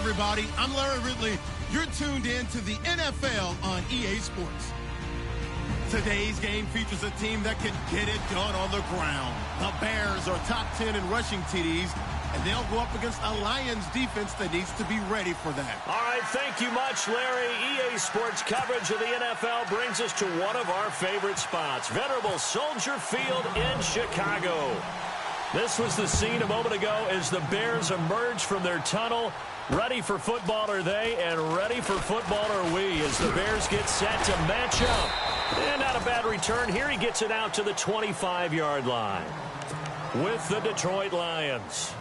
Everybody, I'm Larry Ridley. You're tuned in to the NFL on EA Sports. Today's game features a team that can get it done on the ground. The Bears are top 10 in rushing TDs, and they'll go up against a Lions defense that needs to be ready for that. All right, thank you much, Larry. EA Sports coverage of the NFL brings us to one of our favorite spots, venerable Soldier Field in Chicago. This was the scene a moment ago as the Bears emerged from their tunnel. Ready for football are they, and ready for football are we as the Bears get set to match up. And not a bad return here. He gets it out to the 25-yard line with the Detroit Lions.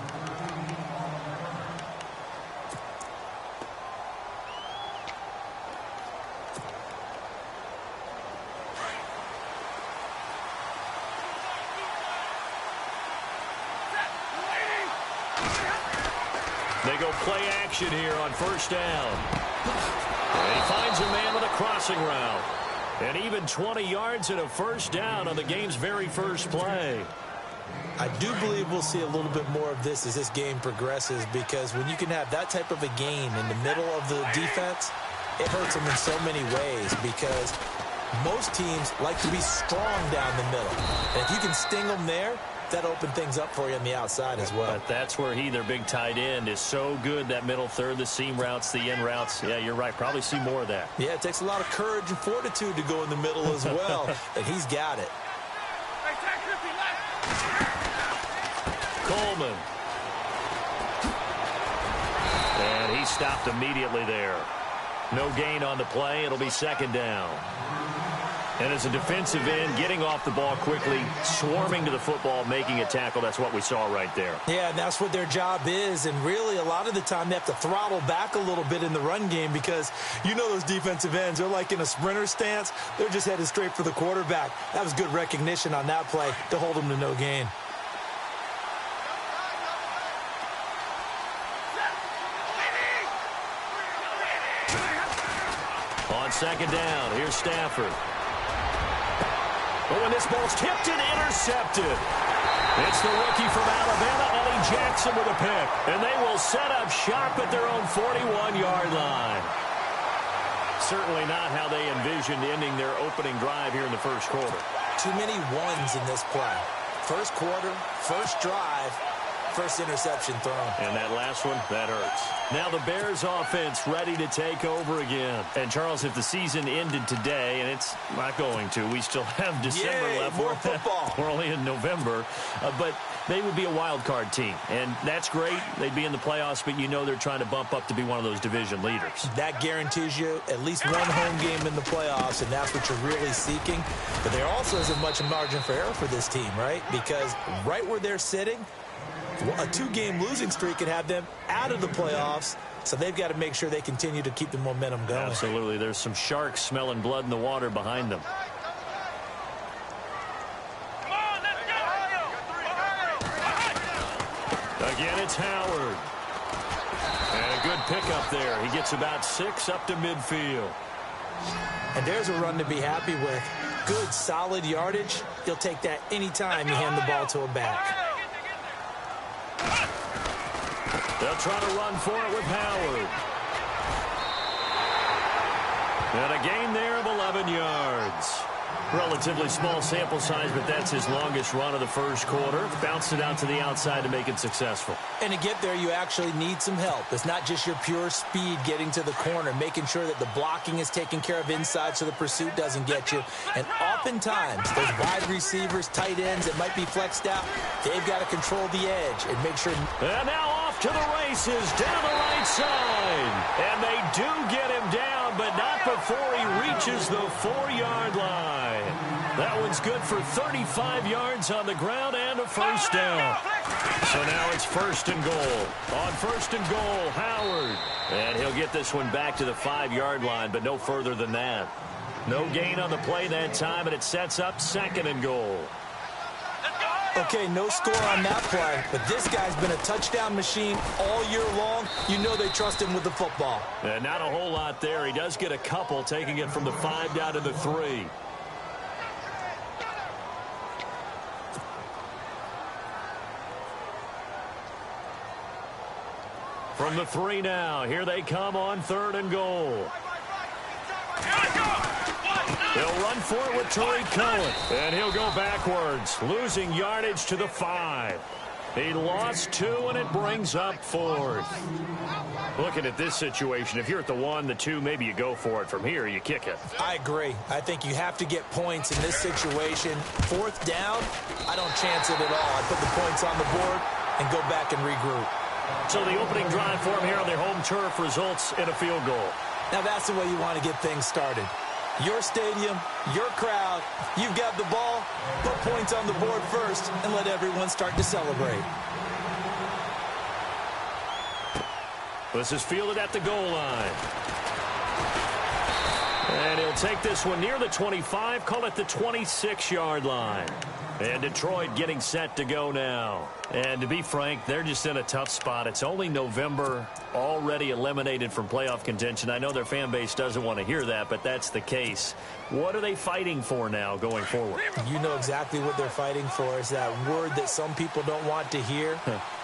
They go play action here on first down. And he finds a man with a crossing route. And even 20 yards and a first down on the game's very first play. I do believe we'll see a little bit more of this as this game progresses, because when you can have that type of a gain in the middle of the defense, it hurts them in so many ways, because most teams like to be strong down the middle. And if you can sting them there, that opened things up for you on the outside as well. But that's where their big tight end, is so good, that middle third, the seam routes, the in routes. Yeah, you're right. Probably see more of that. Yeah, it takes a lot of courage and fortitude to go in the middle as well, and he's got it. Coleman. And he stopped immediately there. No gain on the play. It'll be second down. And as a defensive end, getting off the ball quickly, swarming to the football, making a tackle, that's what we saw right there. Yeah, and that's what their job is. And really, a lot of the time, they have to throttle back a little bit in the run game, because you know those defensive ends, they're like in a sprinter stance. They're just headed straight for the quarterback. That was good recognition on that play to hold them to no gain. On second down, here's Stafford. But when this ball's tipped and intercepted, it's the rookie from Alabama, Eddie Jackson, with a pick. And they will set up shop at their own 41-yard line. Certainly not how they envisioned ending their opening drive here in the first quarter. Too many ones in this play. First quarter, first drive, first interception thrown. And that last one, that hurts. Now the Bears offense ready to take over again. And, Charles, if the season ended today, and it's not going to, we still have December left. More football. We're only in November. But they would be a wild card team. And that's great. They'd be in the playoffs, but you know they're trying to bump up to be one of those division leaders. That guarantees you at least one home game in the playoffs, and that's what you're really seeking. But there also isn't much margin for error for this team, right? Because right where they're sitting, a 2-game losing streak could have them out of the playoffs. So they've got to make sure they continue to keep the momentum going. Absolutely. There's some sharks smelling blood in the water behind them. Again, it's Howard. And a good pickup there. He gets about 6 up to midfield. And there's a run to be happy with. Good, solid yardage. He'll take that anytime you hand the ball to a back. They'll try to run for it with Howard. And a gain there of 11 yards. Relatively small sample size, but that's his longest run of the first quarter. Bounced it out to the outside to make it successful. And to get there, you actually need some help. It's not just your pure speed getting to the corner, making sure that the blocking is taken care of inside so the pursuit doesn't get you. And oftentimes, those wide receivers, tight ends that might be flexed out, they've got to control the edge and make sure. And now off to the races down the right side. And they do get him down, but not before he reaches the 4-yard line. That one's good for 35 yards on the ground and a first down. So now it's 1st and goal. On 1st and goal, Howard. And he'll get this one back to the 5-yard line, but no further than that. No gain on the play that time, and it sets up 2nd and goal. Okay, no score on that play, but this guy's been a touchdown machine all year long. You know they trust him with the football. And not a whole lot there. He does get a couple, taking it from the 5 down to the 3. From the 3 now, here they come on 3rd and goal. He'll run for it with Tariq Cohen. And he'll go backwards, losing yardage to the 5. He lost 2, and it brings up 4th. Looking at this situation, if you're at the 1, the 2, maybe you go for it. From here, you kick it. I agree. I think you have to get points in this situation. 4th down, I don't chance it at all. I put the points on the board and go back and regroup. So the opening drive for him here on their home turf results in a field goal. Now that's the way you want to get things started. Your stadium, your crowd, you've got the ball, put points on the board first, and let everyone start to celebrate. This is fielded at the goal line. And he'll take this one near the 25, call it the 26-yard line. And Detroit getting set to go now. And to be frank, they're just in a tough spot. It's only November, already eliminated from playoff contention. I know their fan base doesn't want to hear that, but that's the case. What are they fighting for now going forward? You know exactly what they're fighting for. Is that word that some people don't want to hear,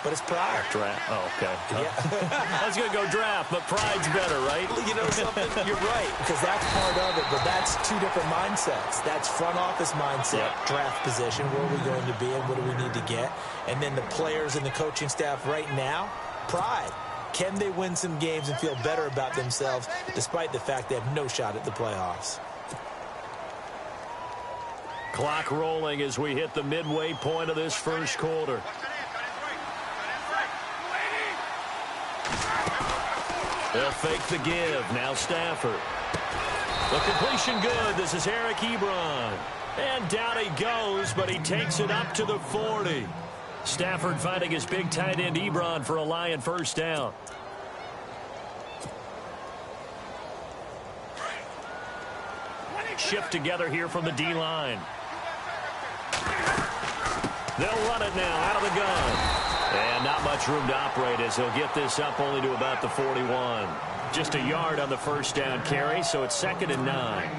but it's pride. Draft. Oh, okay. Yeah. I was going to go draft, but pride's better, right? You know something? You're right, because that's part of it, but that's 2 different mindsets. That's front office mindset, draft position, where are we going to be and what do we need to get? And then the players and the coaching staff right now, pride. Can they win some games and feel better about themselves despite the fact they have no shot at the playoffs? Clock rolling as we hit the midway point of this first quarter. They'll fake the give. Now Stafford. The completion good. This is Eric Ebron. And down he goes, but he takes it up to the 40. Stafford finding his big tight end Ebron for a Lion first down. Shift together here from the D-line. They'll run it now out of the gun. And not much room to operate as he'll get this up only to about the 41. Just a yard on the first down carry, so it's 2nd and 9.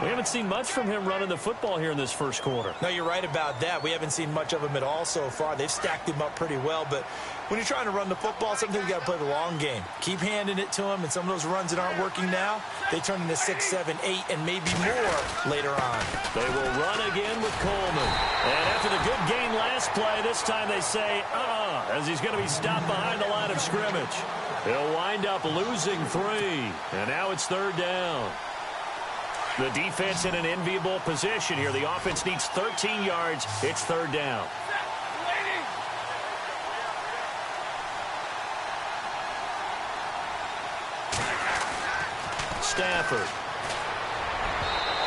We haven't seen much from him running the football here in this first quarter. No, you're right about that. We haven't seen much of him at all so far. They've stacked him up pretty well, but when you're trying to run the football, sometimes you got to play the long game. Keep handing it to him, and some of those runs that aren't working now, they turn into 6, 7, 8, and maybe more later on. They will run again with Coleman. And after the good gain last play, this time they say, as he's going to be stopped behind the line of scrimmage. He'll wind up losing 3, and now it's 3rd down. The defense in an enviable position here. The offense needs 13 yards. It's 3rd down. Stafford.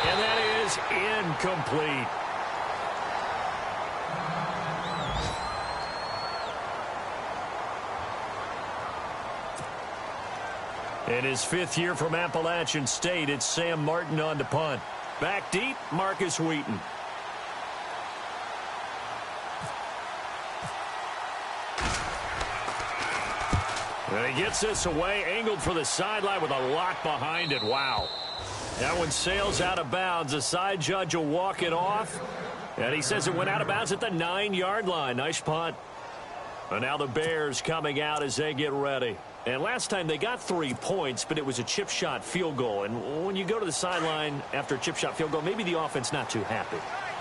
And that is incomplete. In his 5th year from Appalachian State, it's Sam Martin on to punt. Back deep, Marcus Wheaton. And he gets this away, angled for the sideline with a lot behind it. Wow. That one sails out of bounds. The side judge will walk it off. And he says it went out of bounds at the 9-yard line. Nice punt. And now the Bears coming out as they get ready. And last time they got 3 points, but it was a chip shot field goal. And when you go to the sideline after a chip shot field goal, maybe the offense not too happy.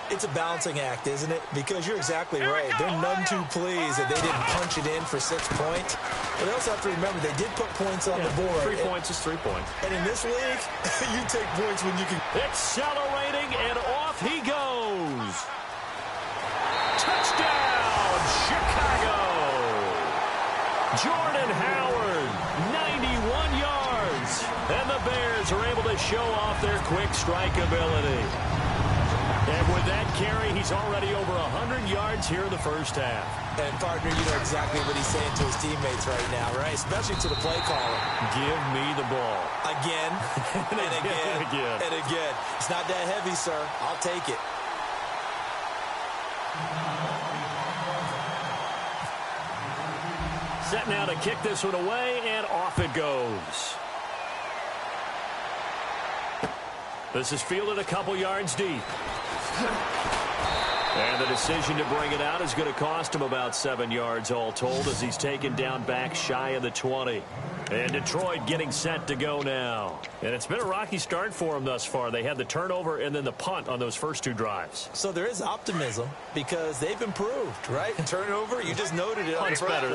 It's a balancing act, isn't it? Because you're exactly right. They're none too pleased that they didn't punch it in for 6 points. But they also have to remember they did put points on the board. 3 points is 3 points. And in this league, you take points when you can. Accelerating, and off he goes. Touchdown, Chicago. Jordan Howard, 91 yards. And the Bears are able to show off their quick strike ability. And with that carry, he's already over 100 yards here in the first half. And, partner, you know exactly what he's saying to his teammates right now, right? Especially to the play caller. Give me the ball. Again, and again, and again. It's not that heavy, sir. I'll take it. Set now to kick this one away, and off it goes. This is fielded a couple yards deep. And the decision to bring it out is going to cost him about 7 yards all told as he's taken down back shy of the 20. And Detroit getting set to go now. And it's been a rocky start for them thus far. They had the turnover and then the punt on those first 2 drives. So there is optimism because they've improved, right? Turnover, you just noted it. Punt's better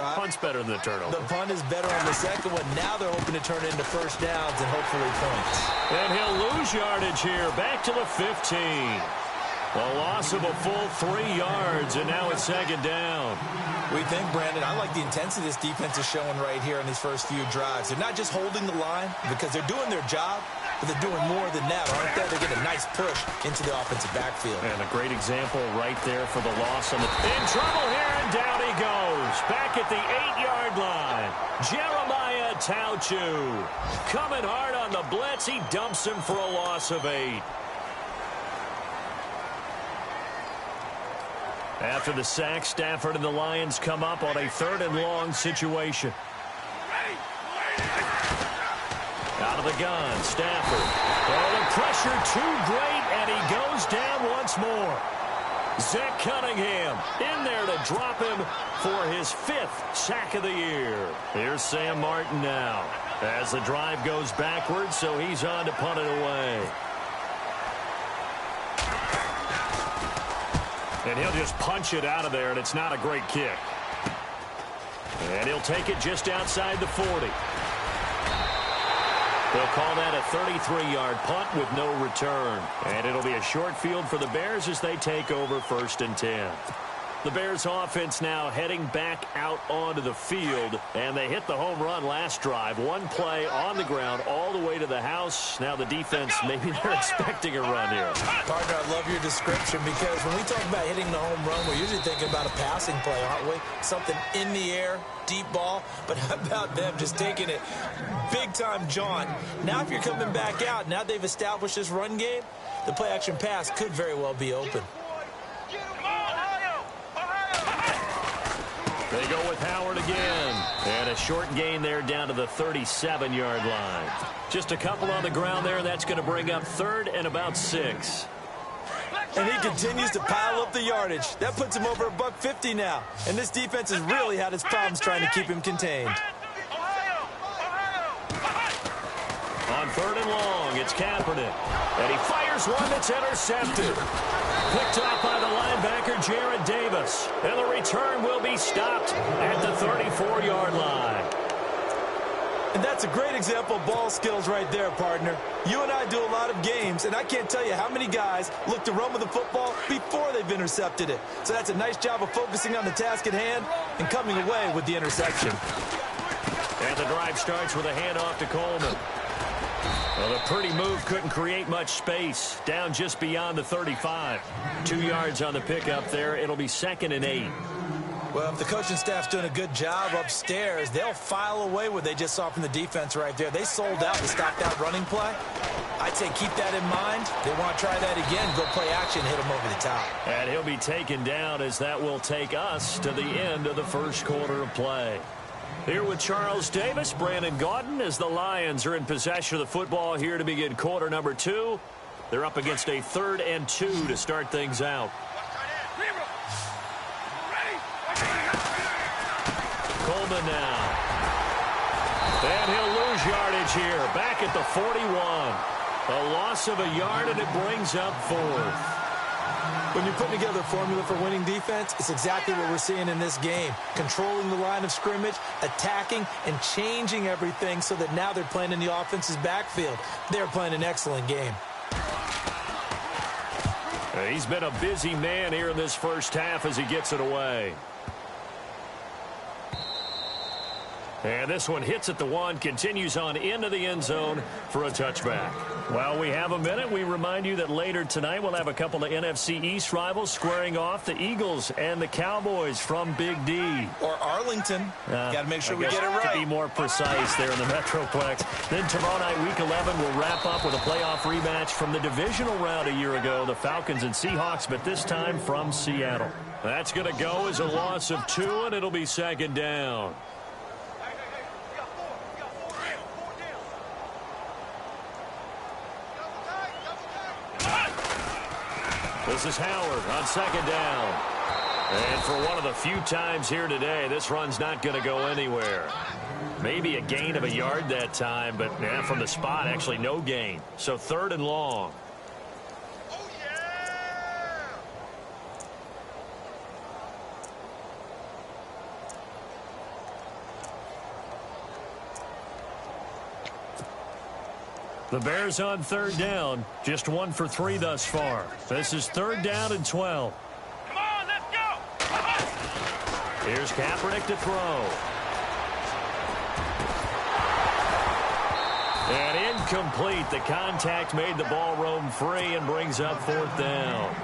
than the turnover. The punt is better on the second one. Now they're hoping to turn it into first downs and hopefully points. And he'll lose yardage here. Back to the 15. A loss of a full 3 yards, and now it's second down. We think, Brandon, I like the intensity this defense is showing right here in these first few drives. They're not just holding the line because they're doing their job, but they're doing more than that, aren't they? They're getting a nice push into the offensive backfield. And a great example right there for the loss. In trouble here, and down he goes. Back at the 8-yard line. Jeremiah Tauchu coming hard on the blitz. He dumps him for a loss of 8. After the sack, Stafford and the Lions come up on a 3rd and long situation. Out of the gun, Stafford. Oh, the pressure too great, and he goes down once more. Zach Cunningham in there to drop him for his 5th sack of the year. Here's Sam Martin now as the drive goes backwards, so he's on to punt it away. And he'll just punch it out of there, and it's not a great kick. And he'll take it just outside the 40. They'll call that a 33-yard punt with no return. And it'll be a short field for the Bears as they take over 1st and 10. The Bears offense now heading back out onto the field, and they hit the home run last drive. 1 play on the ground all the way to the house. Now the defense, maybe they're expecting a run here. Partner, I love your description because when we talk about hitting the home run, we're usually thinking about a passing play, aren't we? Something in the air, deep ball. But how about them just taking it big-time jaunt? Now if you're coming back out, now they've established this run game, the play-action pass could very well be open. They go with Howard again. And a short gain there down to the 37-yard line. Just a couple on the ground there. That's going to bring up 3rd and about 6. And he continues to pile up the yardage. That puts him over $150 now. And this defense has really had its problems trying to keep him contained. On 3rd and long, it's Kaepernick. And he fires one that's intercepted. Picked off by the linebacker, Jared Davis. And the return will be stopped at the 34-yard line. And that's a great example of ball skills right there, partner. You and I do a lot of games, and I can't tell you how many guys look to run with the football before they've intercepted it. So that's a nice job of focusing on the task at hand and coming away with the interception. And the drive starts with a handoff to Coleman. Well, the pretty move couldn't create much space. Down just beyond the 35. 2 yards on the pickup there. It'll be 2nd and 8. Well, if the coaching staff's doing a good job upstairs, they'll file away what they just saw from the defense right there. They sold out to stop that running play. I'd say keep that in mind. They want to try that again. Go play action, hit them over the top. And he'll be taken down as that will take us to the end of the first quarter of play. Here with Charles Davis, Brandon Gaudin, as the Lions are in possession of the football here to begin quarter number 2. They're up against a 3rd and 2 to start things out. Coleman now. And he'll lose yardage here. Back at the 41. A loss of a yard, and it brings up 4th. When you're putting together a formula for winning defense, it's exactly what we're seeing in this game. Controlling the line of scrimmage, attacking, and changing everything so that now they're playing in the offense's backfield. They're playing an excellent game. He's been a busy man here in this first half as he gets it away. And this one hits at the 1, continues on into the end zone for a touchback. While we have a minute, we remind you that later tonight we'll have a couple of NFC East rivals squaring off, the Eagles and the Cowboys from Big D. Or Arlington. Got to make sure we get it right. To be more precise there in the Metroplex. Then tomorrow night, Week 11, will wrap up with a playoff rematch from the divisional round a year ago, the Falcons and Seahawks, but this time from Seattle. That's going to go as a loss of 2, and it'll be 2nd down. This is Howard on 2nd down. And for one of the few times here today, this run's not going to go anywhere. Maybe a gain of a yard that time, but from the spot, actually no gain. So 3rd and long. The Bears on 3rd down, just 1 for 3 thus far. This is 3rd down and 12. Come on, let's go! Here's Kaepernick to throw. And incomplete. The contact made the ball roam free and brings up 4th down.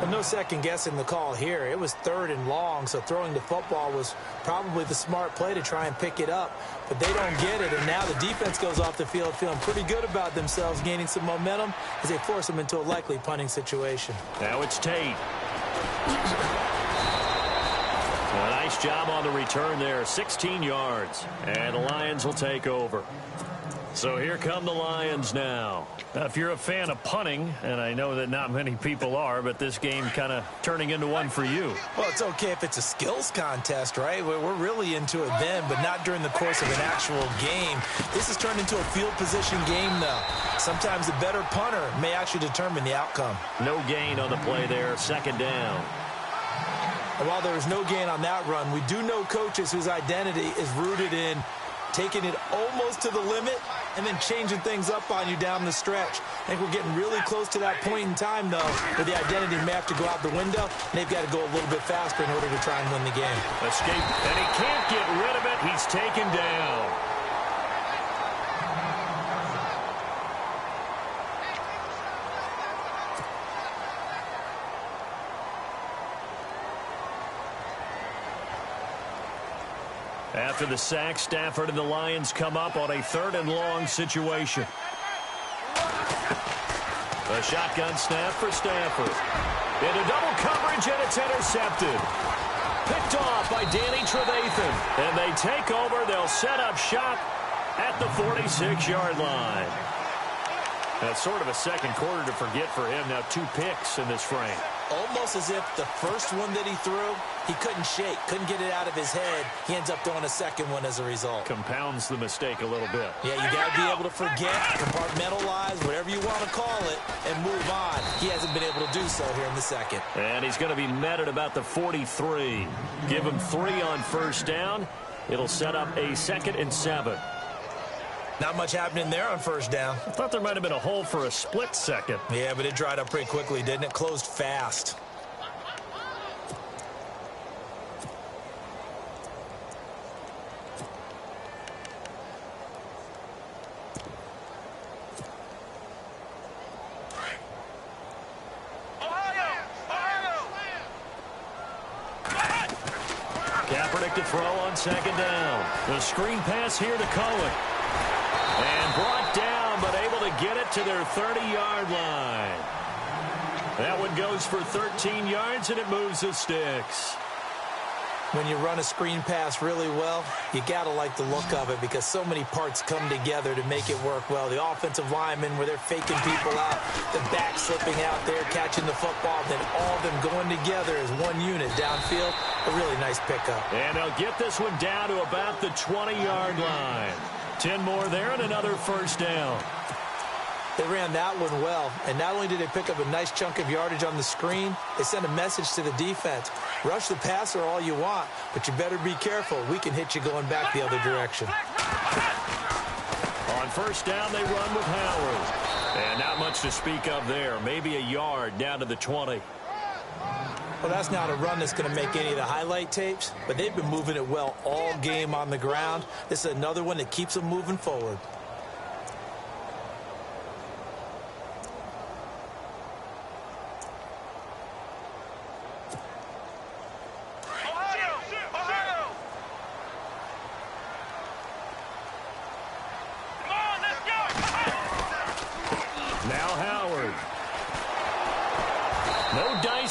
Well, no second guessing the call here. It was 3rd and long, so throwing the football was probably the smart play to try and pick it up. But they don't get it, and now the defense goes off the field feeling pretty good about themselves, gaining some momentum as they force them into a likely punting situation. Now it's Tate. A nice job on the return there, 16 yards. And the Lions will take over. So here come the Lions now. Now, if you're a fan of punting, and I know that not many people are, but this game kind of turning into one for you. Well, it's okay if it's a skills contest, right? We're really into it then, but not during the course of an actual game. This has turned into a field position game, though. Sometimes the better punter may actually determine the outcome. No gain on the play there, 2nd down. And while there is no gain on that run, we do know coaches whose identity is rooted in taking it almost to the limit and then changing things up on you down the stretch. I think we're getting really close to that point in time, though, where the identity may have to go out the window, and they've got to go a little bit faster in order to try and win the game. Escape, and he can't get rid of it. He's taken down. After the sack, Stafford and the Lions come up on a 3rd and long situation. A shotgun snap for Stafford. Into double coverage, and it's intercepted. Picked off by Danny Trevathan. And they take over. They'll set up shop at the 46-yard line. That's sort of a second quarter to forget for him. Now 2 picks in this frame. Almost as if the first one that he threw, he couldn't shake, couldn't get it out of his head. He ends up throwing a second one as a result. Compounds the mistake a little bit. Yeah, you got to be able to forget, compartmentalize, whatever you want to call it, and move on. He hasn't been able to do so here in the second. And he's going to be met at about the 43. Give him 3 on 1st down. It'll set up a 2nd and 7. Not much happening there on 1st down. I thought there might have been a hole for a split second. Yeah, but it dried up pretty quickly, didn't it? Closed fast. Kaepernick to throw on second down. The screen pass here to Cohen. And brought down, but able to get it to their 30-yard line. That one goes for 13 yards, and it moves the sticks. When you run a screen pass really well, you got to like the look of it because so many parts come together to make it work well. The offensive linemen, where they're faking people out, the back slipping out there, catching the football, then all of them going together as one unit downfield. A really nice pickup. And they'll get this one down to about the 20-yard line. 10 more there and another first down. They ran that one well, and not only did they pick up a nice chunk of yardage on the screen, they sent a message to the defense. Rush the passer all you want, but you better be careful. We can hit you going back the other direction. On first down, they run with Howard. And not much to speak of there. Maybe a yard down to the 20. Well, that's not a run that's going to make any of the highlight tapes, but they've been moving it well all game on the ground. This is another one that keeps them moving forward.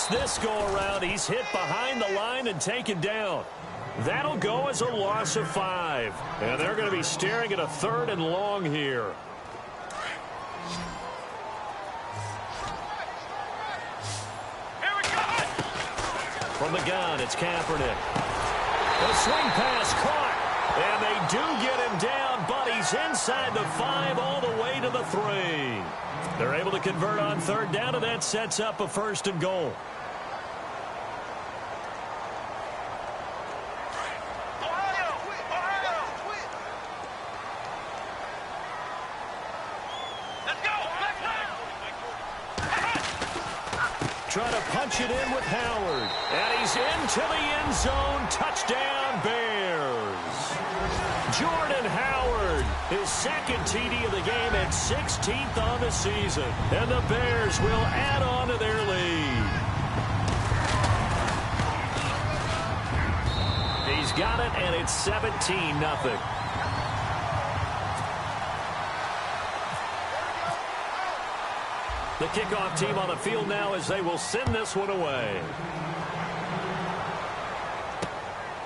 This go-around, he's hit behind the line and taken down. That'll go as a loss of 5. And they're going to be staring at a 3rd and long here. Here we go. From the gun, it's Kaepernick. The swing pass caught. And they do get him down, but he's inside the 5 all the way to the 3. They're able to convert on 3rd down, and that sets up a 1st and goal. Trying to punch it in with Howard. And he's into the end zone. Touchdown, Bears. Jordan Howard, his 2nd TD of the game and 16th on the season. And the Bears will add on to their lead. He's got it, and it's 17-0. The kickoff team on the field now as they will send this one away.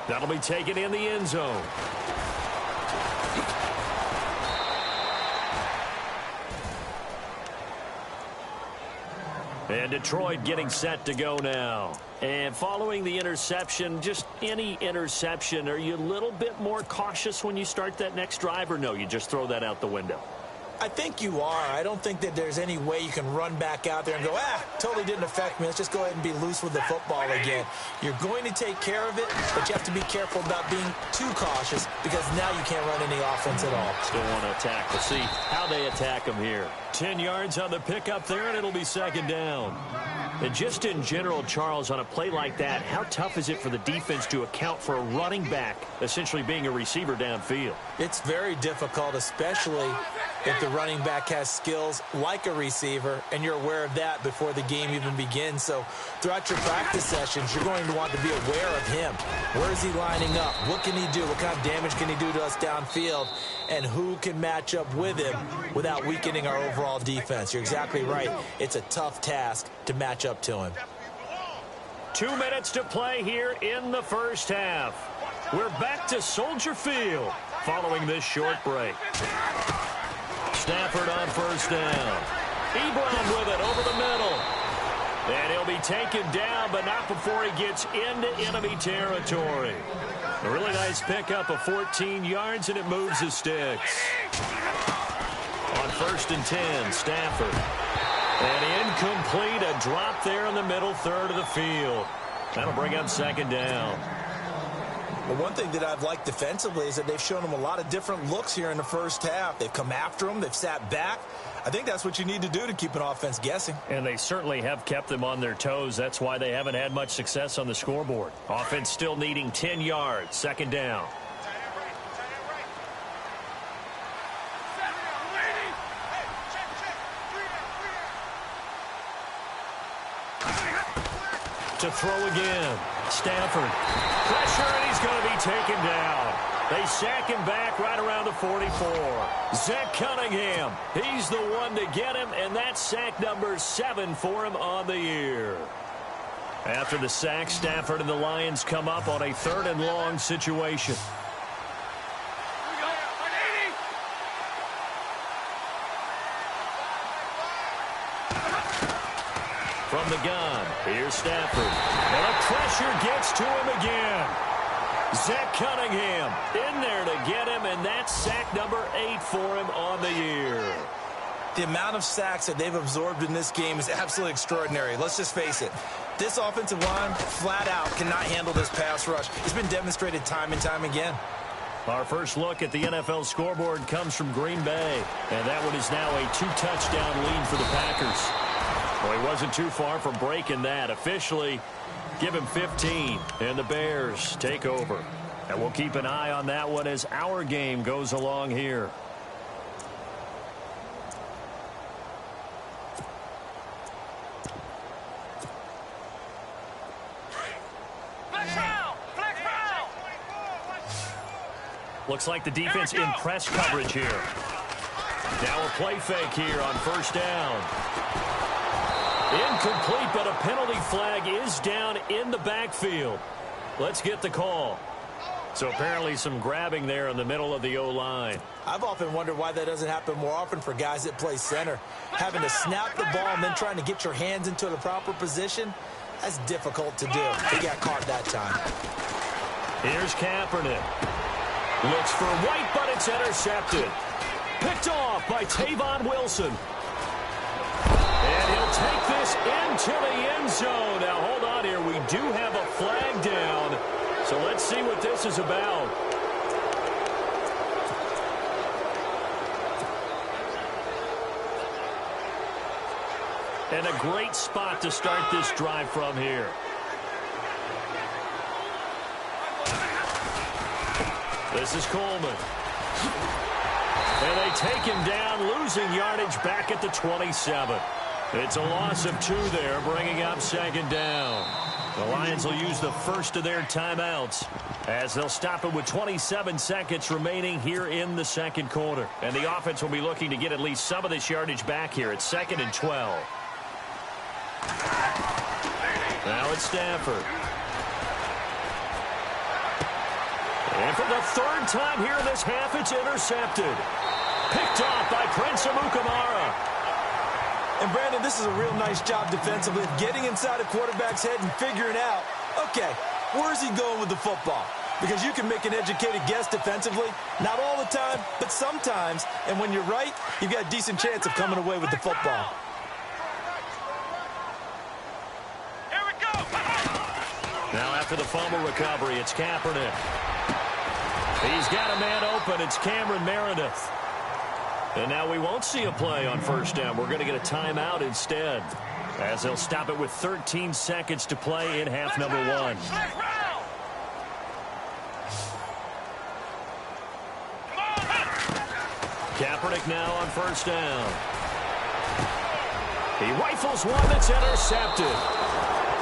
That'll be taken in the end zone. And Detroit getting set to go now. And following the interception, just any interception, are you a little bit more cautious when you start that next drive, or no, you just throw that out the window? I think you are. I don't think that there's any way you can run back out there and go, totally didn't affect me. Let's just go ahead and be loose with the football again. You're going to take care of it, but you have to be careful about being too cautious because now you can't run any offense at all. Still want to attack. We'll see how they attack them here. 10 yards on the pickup there, and it'll be 2nd down. And just in general, Charles, on a play like that, how tough is it for the defense to account for a running back essentially being a receiver downfield? It's very difficult, especially if the running back has skills like a receiver, and you're aware of that before the game even begins. So throughout your practice sessions, you're going to want to be aware of him. Where is he lining up? What can he do? What kind of damage can he do to us downfield? And who can match up with him without weakening our overall defense? You're exactly right. It's a tough task to match up to him. 2 minutes to play here in the first half. We're back to Soldier Field following this short break. Stafford on first down. Ebron with it over the middle. And he'll be taken down, but not before he gets into enemy territory. A really nice pickup of 14 yards, and it moves the sticks. On 1st and 10, Stafford. And incomplete, a drop there in the middle 3rd of the field. That'll bring up 2nd down. Well, one thing that I've liked defensively is that they've shown them a lot of different looks here in the first half. They've come after them. They've sat back. I think that's what you need to do to keep an offense guessing. And they certainly have kept them on their toes. That's why they haven't had much success on the scoreboard. Offense still needing 10 yards. 2nd down. To throw again. Stafford. Pressure, and he's going to be taken down. They sack him back right around the 44. Zach Cunningham, he's the one to get him, and that's sack number 7 for him on the year. After the sack, Stafford and the Lions come up on a 3rd and long situation. From the gun, here's Stafford. And the pressure gets to him again. Zach Cunningham in there to get him, and that's sack number 8 for him on the year. The amount of sacks that they've absorbed in this game is absolutely extraordinary. Let's just face it. This offensive line, flat out, cannot handle this pass rush. It's been demonstrated time and time again. Our first look at the NFL scoreboard comes from Green Bay, and that one is now a 2-touchdown lead for the Packers. Well, he wasn't too far from breaking that. Officially, give him 15, and the Bears take over. And we'll keep an eye on that one as our game goes along here. Looks like the defense in press coverage here. Now a play fake here on 1st down. Incomplete, but a penalty flag is down in the backfield. Let's get the call. So apparently some grabbing there in the middle of the O-line. I've often wondered why that doesn't happen more often for guys that play center. Having to snap the ball and then trying to get your hands into the proper position, that's difficult to do. He got caught that time. Here's Kaepernick. Looks for White, but it's intercepted. Picked off by Tavon Wilson. And he'll take this into the end zone. Now, hold on here. We do have a flag down. So let's see what this is about. And a great spot to start this drive from here. This is Coleman. And they take him down, losing yardage back at the 27. It's a loss of 2 there, bringing up 2nd down. The Lions will use the first of their timeouts as they'll stop it with 27 seconds remaining here in the 2nd quarter. And the offense will be looking to get at least some of this yardage back here at 2nd and 12. Now it's Stafford. And for the 3rd time here in this half, it's intercepted. Picked off by Prince Amukamara. And, Brandon, this is a real nice job defensively of getting inside a quarterback's head and figuring out, okay, where's he going with the football? Because you can make an educated guess defensively, not all the time, but sometimes. And when you're right, you've got a decent chance of coming away with the football. Here we go. Now after the fumble recovery, it's Kaepernick. He's got a man open. It's Cameron Meredith. And now we won't see a play on 1st down. We're going to get a timeout instead, as they'll stop it with 13 seconds to play in half number 1. Kaepernick now on 1st down. He rifles one that's intercepted.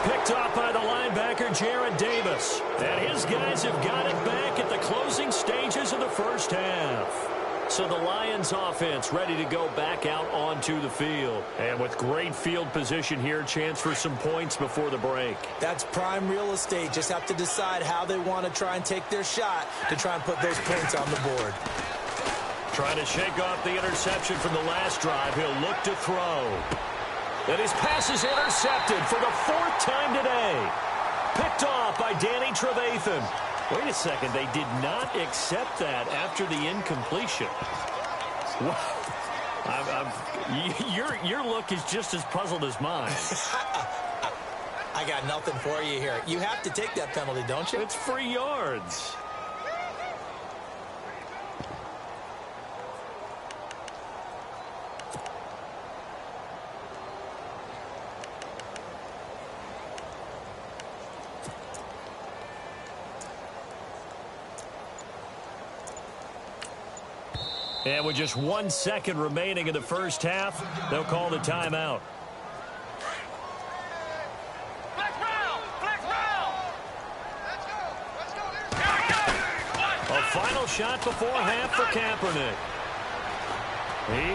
Picked off by the linebacker, Jared Davis. And his guys have got it back at the closing stages of the 1st half. So the Lions offense ready to go back out onto the field. And with great field position here, chance for some points before the break. That's prime real estate. Just have to decide how they want to try and take their shot to try and put those points on the board. Trying to shake off the interception from the last drive. He'll look to throw. And his pass is intercepted for the 4th time today. Picked off by Danny Trevathan. Wait a second, they did not accept that after the incompletion. Your look is just as puzzled as mine. I got nothing for you here. You have to take that penalty, don't you? It's free yards. And with just 1 second remaining in the 1st half, they'll call the timeout. Flex round! Flex round! final shot before half for Kaepernick.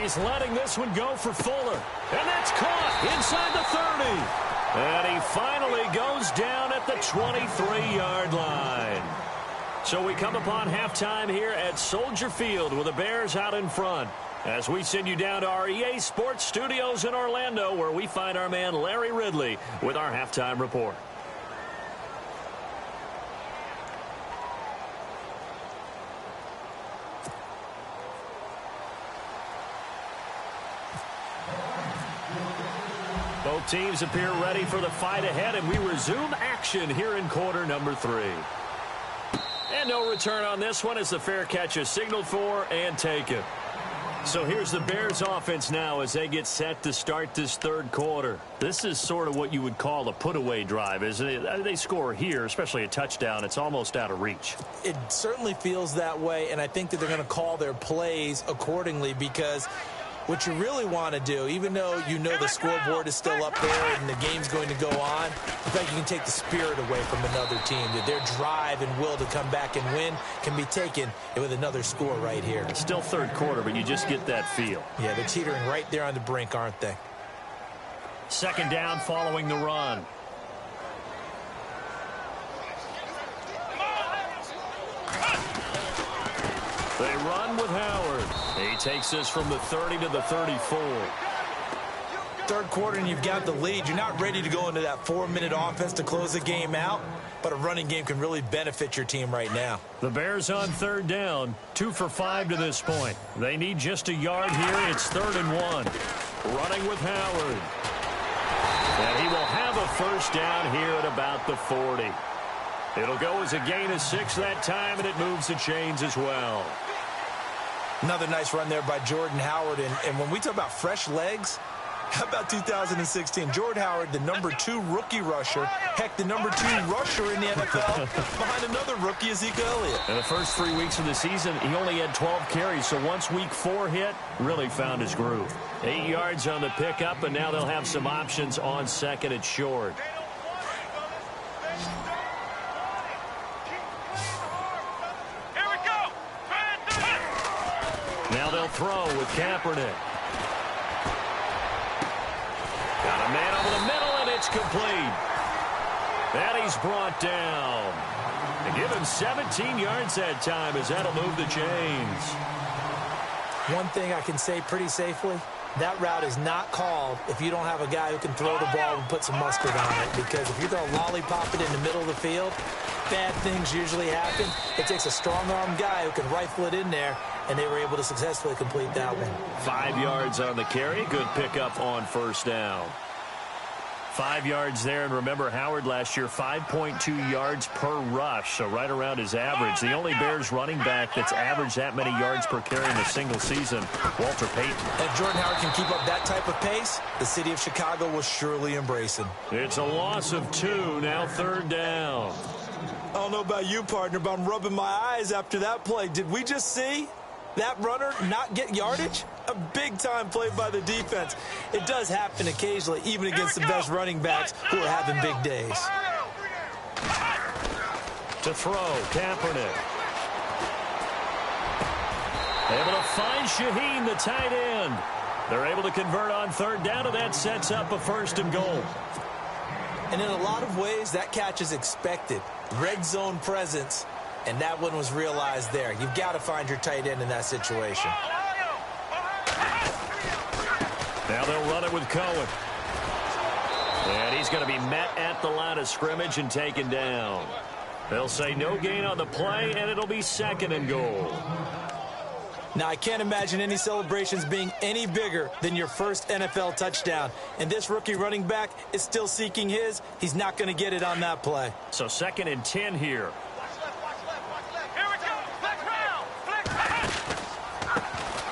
He's letting this one go for Fuller. And that's caught inside the 30. And he finally goes down at the 23-yard line. So we come upon halftime here at Soldier Field with the Bears out in front. As we send you down to our EA Sports Studios in Orlando, where we find our man Larry Ridley with our halftime report. Both teams appear ready for the fight ahead, and we resume action here in quarter number 3. And no return on this one as the fair catch is signaled for and taken. So here's the Bears offense now as they get set to start this third quarter. This is sort of what you would call a put-away drive, isn't it? They score here, especially a touchdown. It's almost out of reach. It certainly feels that way, and I think that they're going to call their plays accordingly because what you really want to do, even though you know the scoreboard is still up there and the game's going to go on, in fact, you can take the spirit away from another team. That their drive and will to come back and win can be taken with another score right here. It's still third quarter, but you just get that feel. Yeah, they're teetering right there on the brink, aren't they? Second down following the run. They run with Howard. He takes this from the 30 to the 34. Third quarter and you've got the lead. You're not ready to go into that 4-minute offense to close the game out, but a running game can really benefit your team right now. The Bears on third down, 2 for 5 to this point. They need just a yard here. It's 3rd and 1. Running with Howard. And he will have a first down here at about the 40. It'll go as a gain of 6 that time, and it moves the chains as well. Another nice run there by Jordan Howard. And when we talk about fresh legs, how about 2016? Jordan Howard, the number 2 rookie rusher. Heck, the number 2 rusher in the NFL behind another rookie, Ezekiel Elliott. In the first 3 weeks of the season, he only had 12 carries. So once week 4 hit, really found his groove. 8 yards on the pickup, and now they'll have some options on second and short. Now they'll throw with Kaepernick. Got a man over the middle, and it's complete. And he's brought down. And give him 17 yards that time as that'll move the chains. One thing I can say pretty safely, that route is not called if you don't have a guy who can throw the ball and put some mustard on it. Because if you're going to lollipop it in the middle of the field, bad things usually happen. It takes a strong-arm guy who can rifle it in there, and they were able to successfully complete that one. 5 yards on the carry. Good pickup on first down. 5 yards there, and remember, Howard last year, 5.2 yards per rush, so right around his average. The only Bears running back that's averaged that many yards per carry in a single season, Walter Payton. If Jordan Howard can keep up that type of pace, the city of Chicago will surely embrace him. It's a loss of 2, now 3rd down. I don't know about you, partner, but I'm rubbing my eyes after that play. Did we just see that runner not get yardage? A big-time play by the defense. It does happen occasionally, even against the best running backs who are having big days. To throw, Kaepernick. Able to find Shaheen, the tight end. They're able to convert on 3rd down, and that sets up a 1st and goal. And in a lot of ways, that catch is expected. Red zone presence, and that one was realized there. You've got to find your tight end in that situation. Now they'll run it with Cohen. And he's going to be met at the line of scrimmage and taken down. They'll say no gain on the play, and it'll be 2nd and goal. Now, I can't imagine any celebrations being any bigger than your first NFL touchdown. And this rookie running back is still seeking his. He's not going to get it on that play. So 2nd and 10 here.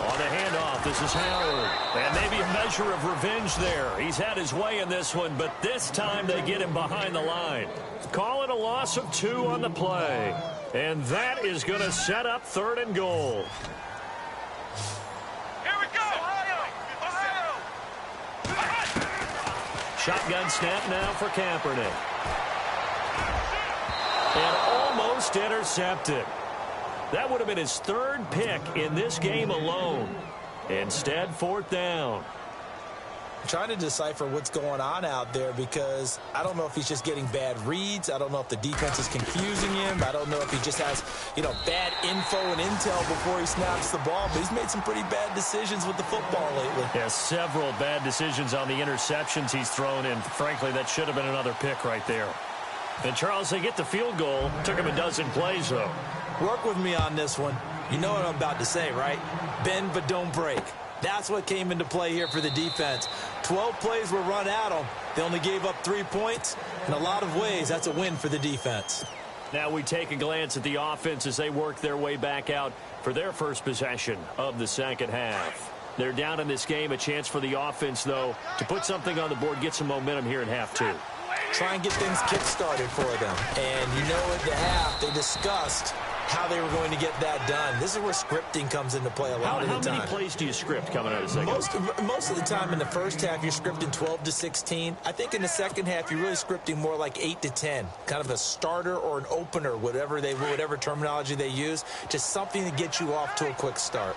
On the handoff, this is Howard. And maybe a measure of revenge there. He's had his way in this one, but this time they get him behind the line. Call it a loss of 2 on the play. And that is going to set up 3rd and goal. Shotgun snap now for Kaepernick. And almost intercepted. That would have been his third pick in this game alone. Instead, fourth down. I'm trying to decipher what's going on out there because I don't know if he's just getting bad reads. I don't know if the defense is confusing him. I don't know if he just has, bad info and intel before he snaps the ball. But he's made some pretty bad decisions with the football lately. Yeah, several bad decisions on the interceptions he's thrown, and frankly, that should have been another pick right there. And Charles, they get the field goal. Took him a dozen plays, though. Work with me on this one. You know what I'm about to say, right? Bend but don't break. That's what came into play here for the defense. 12 plays were run at them. They only gave up 3 points. In a lot of ways, that's a win for the defense. Now we take a glance at the offense as they work their way back out for their first possession of the second half. They're down in this game. A chance for the offense, though, to put something on the board, get some momentum here in half two. Try and get things kick-started for them. And at the half, they discussed how they were going to get that done. This is where scripting comes into play a lot of the time. How many plays do you script coming out of the second? Most of the time in the first half, you're scripting 12 to 16. I think in the second half, you're really scripting more like 8 to 10. Kind of a starter or an opener, whatever terminology they use. Just something to get you off to a quick start.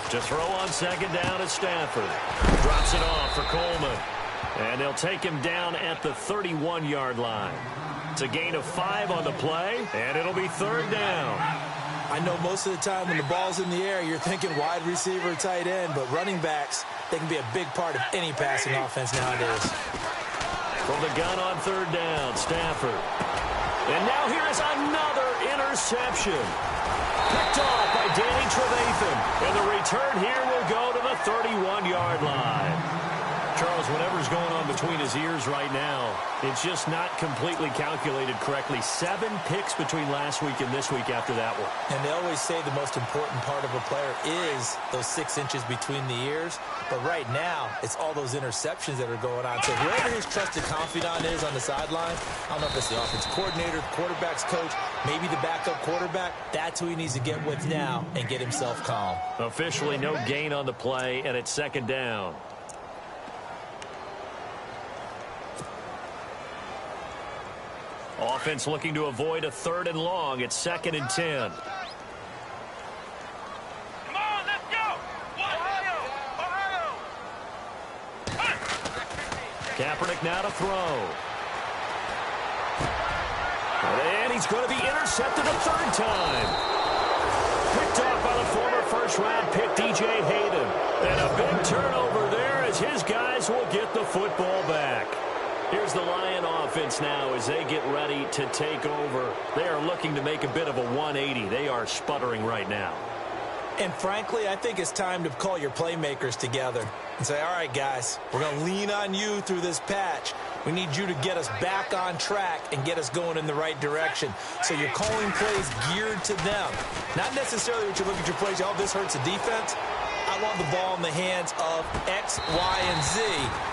To throw on second down at Stafford. Drops it off for Coleman. And they'll take him down at the 31-yard line. It's a gain of 5 on the play, and it'll be third down. I know most of the time when the ball's in the air, you're thinking wide receiver, tight end, but running backs, they can be a big part of any passing offense nowadays. From the gun on third down, Stafford. And now here is another interception. Picked off by Danny Trevathan. And the return here will go to the 31-yard line. Charles, whatever's going on between his ears right now, it's just not completely calculated correctly. 7 picks between last week and this week after that one. And they always say the most important part of a player is those 6 inches between the ears. But right now, it's all those interceptions that are going on. So whoever his trusted confidant is on the sideline, I don't know if it's the offensive coordinator, the quarterback's coach, maybe the backup quarterback, that's who he needs to get with now and get himself calm. Officially no gain on the play, and it's second down. Offense looking to avoid a 3rd and long. It's 2nd and 10. Come on, let's go! Ohio! Kaepernick now to throw. And he's going to be intercepted a 3rd time. Picked off by the former first-round pick, DJ Hayden. And a big turnover there as his guys will get the football back. Here's the Lion offense now as they get ready to take over. They are looking to make a bit of a 180. They are sputtering right now. And frankly, I think it's time to call your playmakers together and say, all right, guys, we're going to lean on you through this patch. We need you to get us back on track and get us going in the right direction. So you're calling plays geared to them. Not necessarily when you look at your plays, oh, this hurts the defense. I want the ball in the hands of X, Y, and Z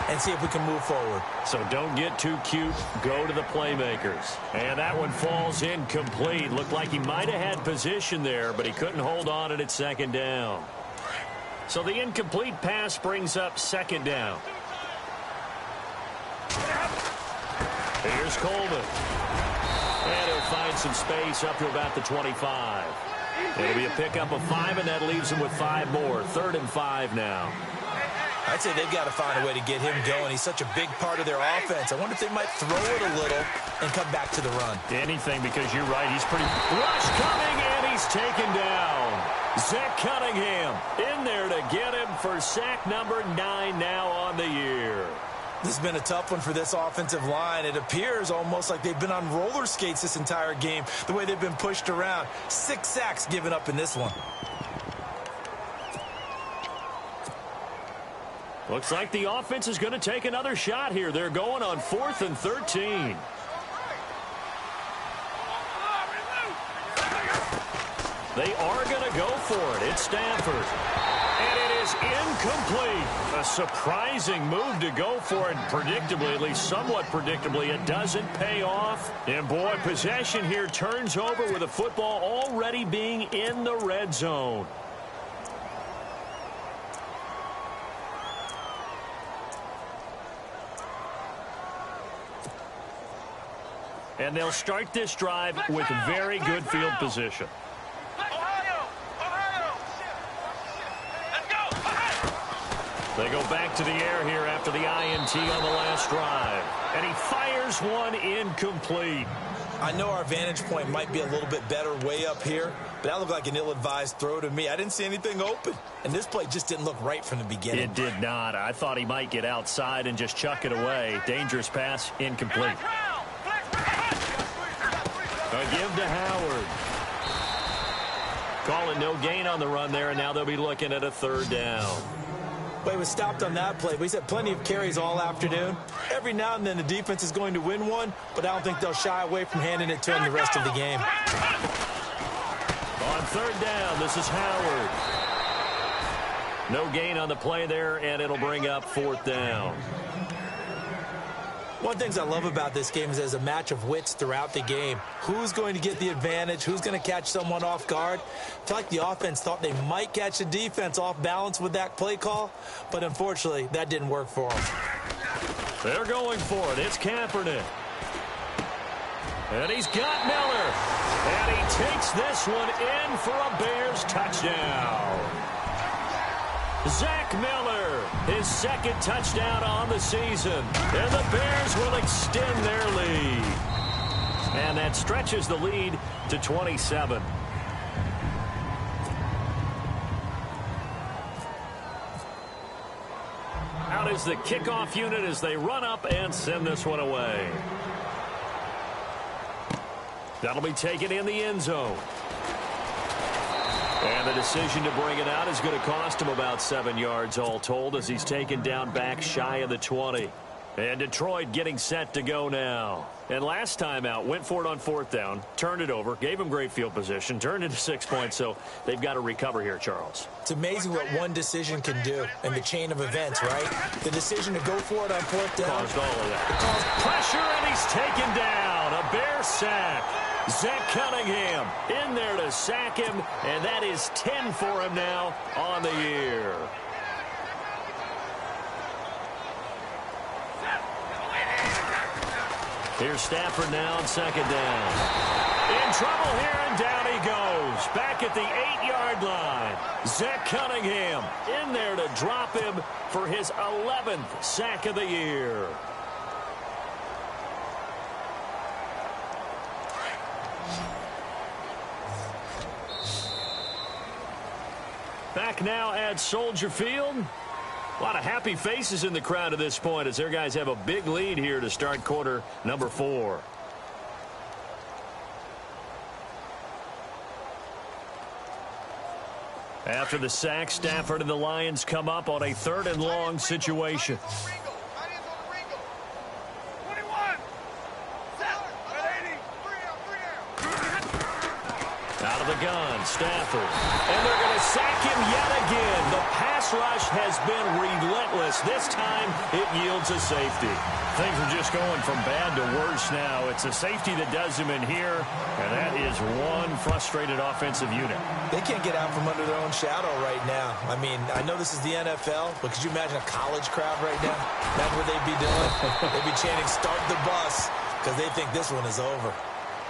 and see if we can move forward. So don't get too cute. Go to the playmakers. And that one falls incomplete. Looked like he might have had position there, but he couldn't hold on it at second down. So the incomplete pass brings up second down. Here's Coleman. And he'll find some space up to about the 25. It'll be a pickup of 5, and that leaves him with 5 more. 3rd and 5 now. I'd say they've got to find a way to get him going. He's such a big part of their offense. I wonder if they might throw it a little and come back to the run. Anything, because you're right. He's pretty... Rush coming, and he's taken down. Zach Cunningham in there to get him for sack number 9 now on the year. This has been a tough one for this offensive line. It appears almost like they've been on roller skates this entire game, the way they've been pushed around. 6 sacks given up in this one. Looks like the offense is going to take another shot here. They're going on 4th and 13. They are going to go for it. It's Stafford. And it is incomplete. A surprising move to go for it. Predictably, at least somewhat predictably, it doesn't pay off. And boy, possession here turns over with the football already being in the red zone. And they'll start this drive with very good field position. Ohio! Ohio! Let's go! Ohio! They go back to the air here after the INT on the last drive. And he fires one incomplete. I know our vantage point might be a little bit better way up here, but that looked like an ill-advised throw to me. I didn't see anything open, and this play just didn't look right from the beginning. It did not. I thought he might get outside and just chuck it away. Dangerous pass, incomplete. A give to Howard. Calling no gain on the run there, and now they'll be looking at a third down. Well, he was stopped on that play, but he's had plenty of carries all afternoon. Every now and then the defense is going to win one, but I don't think they'll shy away from handing it to him the rest of the game. On third down, this is Howard. No gain on the play there, and it'll bring up fourth down. One of the things I love about this game is there's a match of wits throughout the game. Who's going to get the advantage? Who's going to catch someone off guard? I feel like the offense thought they might catch the defense off balance with that play call, but unfortunately, that didn't work for them. They're going for it. It's Kaepernick. And he's got Miller. And he takes this one in for a Bears touchdown. Zach Miller, his second touchdown on the season. And the Bears will extend their lead. And that stretches the lead to 27. Out is the kickoff unit as they run up and send this one away. That'll be taken in the end zone. And the decision to bring it out is going to cost him about 7 yards all told as he's taken down back shy of the 20. And Detroit getting set to go now. And last time out, went for it on fourth down, turned it over, gave him great field position, turned it to 6 points, so they've got to recover here, Charles. It's amazing what one decision can do in the chain of events, right? The decision to go for it on fourth down. Caused all of that. It caused pressure, and he's taken down. A Bear sack. Zach Cunningham in there to sack him, and that is 10 for him now on the year. Here's Stafford now on second down. In trouble here, and down he goes. Back at the 8-yard line. Zach Cunningham in there to drop him for his 11th sack of the year. Back now at Soldier Field. A lot of happy faces in the crowd at this point as their guys have a big lead here to start quarter number 4. After the sack, Stafford and the Lions come up on a 3rd and long situation. Out of the gun, Stafford. And they're going to sack him yet again. The pass rush has been relentless. This time, it yields a safety. Things are just going from bad to worse now. It's a safety that does him in here, and that is one frustrated offensive unit. They can't get out from under their own shadow right now. I mean, I know this is the NFL, but could you imagine a college crowd right now? That's what they'd be doing. They'd be chanting, "Start the bus," because they think this one is over.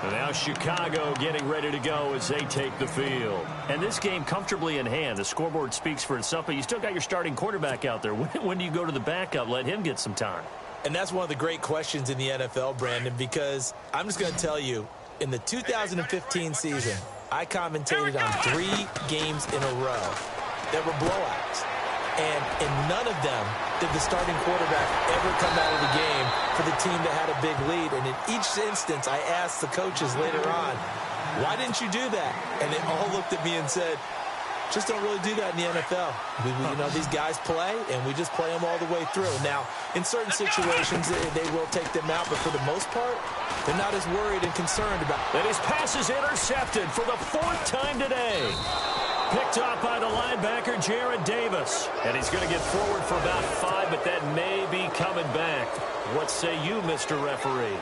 And now Chicago getting ready to go as they take the field. And this game comfortably in hand. The scoreboard speaks for itself, but you still got your starting quarterback out there. When do you go to the backup? Let him get some time. And that's one of the great questions in the NFL, Brandon, because I'm just going to tell you, in the 2015 season, I commentated on 3 games in a row that were blowouts. And in none of them did the starting quarterback ever come out of the game for the team that had a big lead. And in each instance, I asked the coaches later on, why didn't you do that? And they all looked at me and said, just don't really do that in the NFL. You know, these guys play, and we just play them all the way through. Now, in certain situations, they will take them out, but for the most part, they're not as worried and concerned about it. And his pass is intercepted for the 4th time today. Picked off by the linebacker, Jared Davis. And he's going to get forward for about 5, but that may be coming back. What say you, Mr. Referee?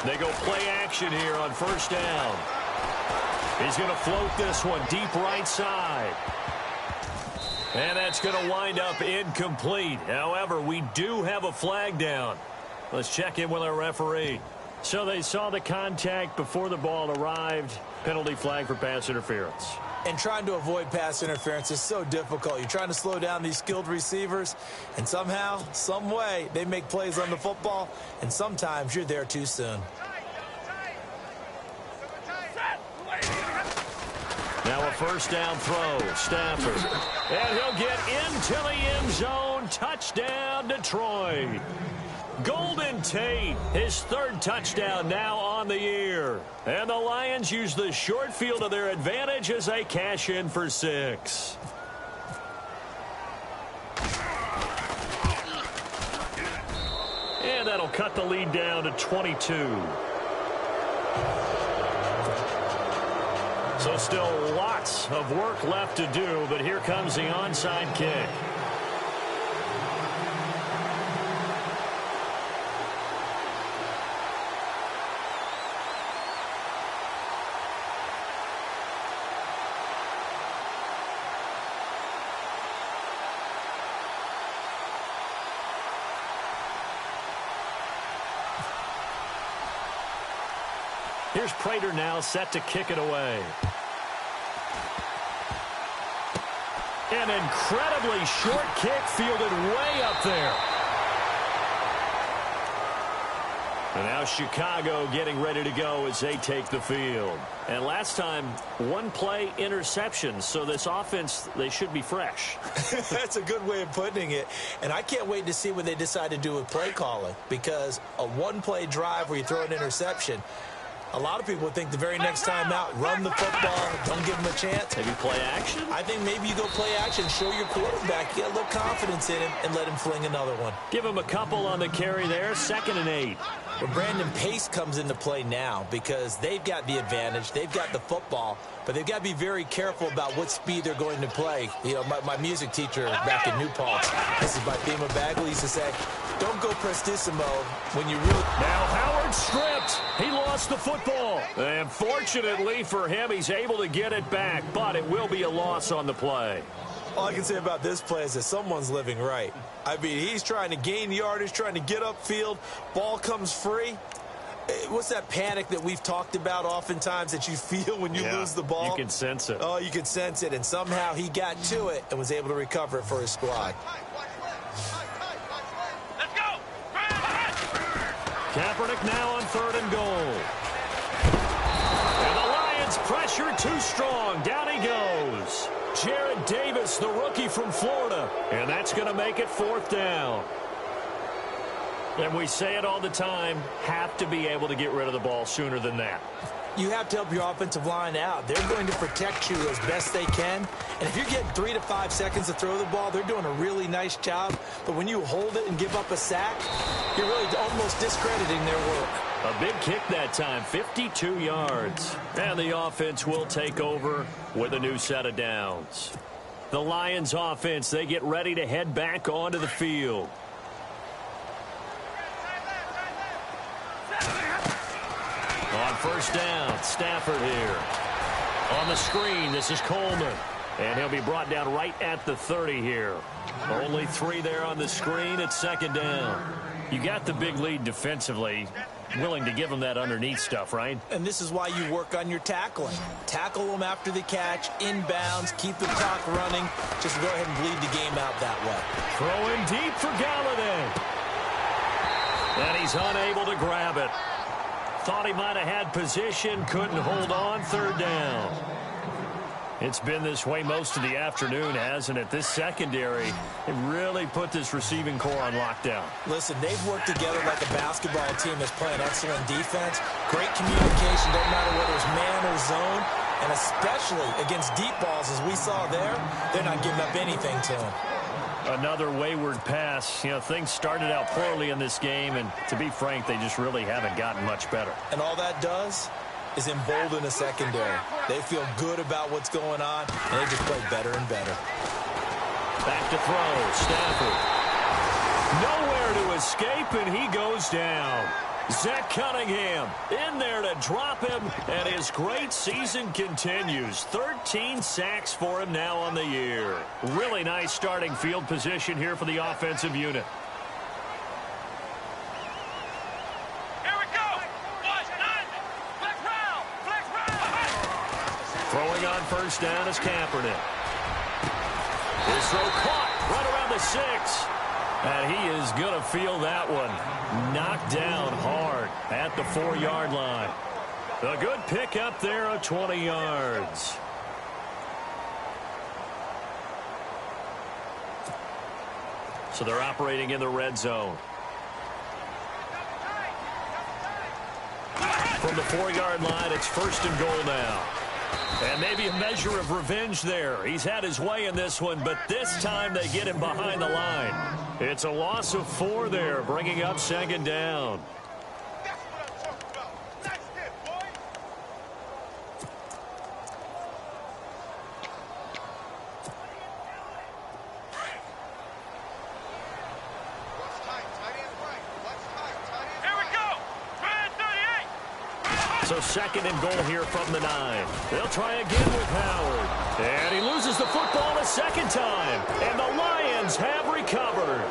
They go play action here on first down. He's going to float this one deep right side. And that's going to wind up incomplete. However, we do have a flag down. Let's check in with our referee. So they saw the contact before the ball arrived. Penalty flag for pass interference. And trying to avoid pass interference is so difficult. You're trying to slow down these skilled receivers, and somehow, some way, they make plays on the football, and sometimes you're there too soon. Now a first down throw, Stafford. And he'll get into the end zone. Touchdown, Detroit. Golden Tate, his third touchdown now on the year. And the Lions use the short field to their advantage as they cash in for 6. And that'll cut the lead down to 22. So still lots of work left to do, but here comes the onside kick. Here's Prater now set to kick it away. An incredibly short kick fielded way up there. And now Chicago getting ready to go as they take the field. And last time, one play interception. So this offense, they should be fresh. That's a good way of putting it. And I can't wait to see what they decide to do with play calling. Because a one-play drive where you throw an interception, a lot of people think the very next time out, run the football, don't give him a chance. Maybe play action? I think maybe you go play action, show your quarterback, get a little confidence in him, and let him fling another one. Give him a couple on the carry there, 2nd and 8. Well, Brandon, pace comes into play now because they've got the advantage. They've got the football, but they've got to be very careful about what speed they're going to play. You know, my music teacher back in New Paltz, this is by Thema Bagley, used to say, don't go prestissimo when you really... Now Howard stripped. He lost the football. And fortunately for him, he's able to get it back, but it will be a loss on the play. All I can say about this play is that someone's living right. I mean, he's trying to gain yardage, trying to get upfield. Ball comes free. What's that panic that we've talked about oftentimes that you feel when you lose the ball? You can sense it. Oh, you can sense it. And somehow he got to it and was able to recover it for his squad. Let's go! Kaepernick now on 3rd and goal. And the Lions pressure too strong. Down he goes. Jared Davis, the rookie from Florida. And that's going to make it 4th down. And we say it all the time, have to be able to get rid of the ball sooner than that. You have to help your offensive line out. They're going to protect you as best they can. And if you're getting 3 to 5 seconds to throw the ball, they're doing a really nice job. But when you hold it and give up a sack, you're really almost discrediting their work. A big kick that time, 52 yards. And the offense will take over with a new set of downs. The Lions offense, they get ready to head back onto the field. On first down, Stafford here. On the screen, this is Coleman. And he'll be brought down right at the 30 here. Only 3 there on the screen at 2nd down. You got the big lead defensively. Willing to give them that underneath stuff, right? And this is why you work on your tackling. Tackle them after the catch, inbounds, keep the clock running. Just go ahead and bleed the game out that way. Throwing deep for Galladay. And he's unable to grab it. Thought he might have had position, couldn't hold on, 3rd down. It's been this way most of the afternoon, hasn't it? This secondary, it really put this receiving core on lockdown. Listen, they've worked together like a basketball team that's playing excellent defense. Great communication, don't matter whether it's man or zone. And especially against deep balls, as we saw there, they're not giving up anything to them. Another wayward pass. You know, things started out poorly in this game, and to be frank, they just really haven't gotten much better. And all that does is embolden the secondary. They feel good about what's going on, and they just play better and better. Back to throw, Stafford. Nowhere to escape, and he goes down. Zach Cunningham in there to drop him, and his great season continues. 13 sacks for him now on the year. Really nice starting field position here for the offensive unit. Here we go. Flex round. Throwing on first down is Kaepernick. His throw caught right around the 6. And he is going to feel that one. Knocked down hard at the 4-yard line. A good pick up there of 20 yards. So they're operating in the red zone. From the 4-yard line, it's first and goal now. And maybe a measure of revenge there. He's had his way in this one, but this time they get him behind the line. It's a loss of 4 there, bringing up second down. That's what I'm talking about. That's it, boy. What's tight? Tight end right. What's tight? Tight end right. Here we go. Red 38. So second and goal here from the 9. They'll try again with Howard. And he loses the football a second time. And the Lions have recovered.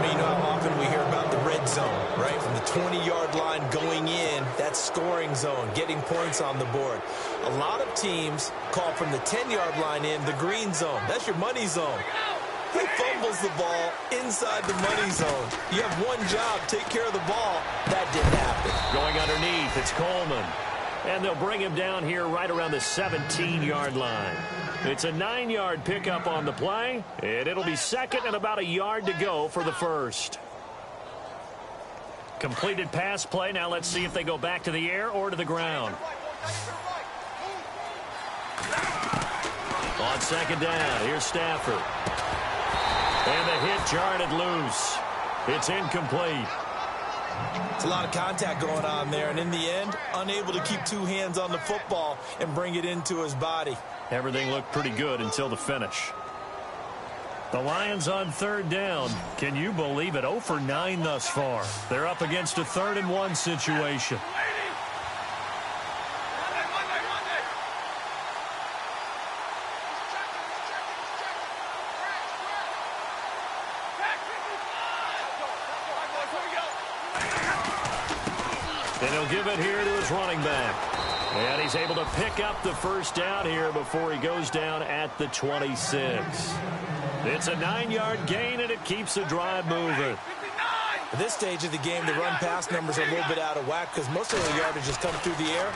You know how often we hear about the red zone, right? From the 20-yard line going in, that's scoring zone, getting points on the board. A lot of teams call from the 10-yard line in the green zone. That's your money zone. He fumbles the ball inside the money zone. You have one job, take care of the ball. That didn't happen. Going underneath, it's Coleman. And they'll bring him down here right around the 17-yard line. It's a 9-yard pickup on the play, and it'll be second and about a yard to go for the first. Completed pass play. Now let's see if they go back to the air or to the ground. On second down, here's Stafford. And the hit jarred it loose. It's incomplete. It's a lot of contact going on there, and in the end, unable to keep 2 hands on the football and bring it into his body. Everything looked pretty good until the finish. The Lions on third down. Can you believe it? 0 for 9 thus far. They're up against a 3rd and 1 situation. And he'll give it here to his running back. And he's able to pick up the first down here before he goes down at the 26. It's a 9-yard gain, and it keeps the drive moving. At this stage of the game, the run-pass numbers are a little bit out of whack because most of the yardage has come through the air.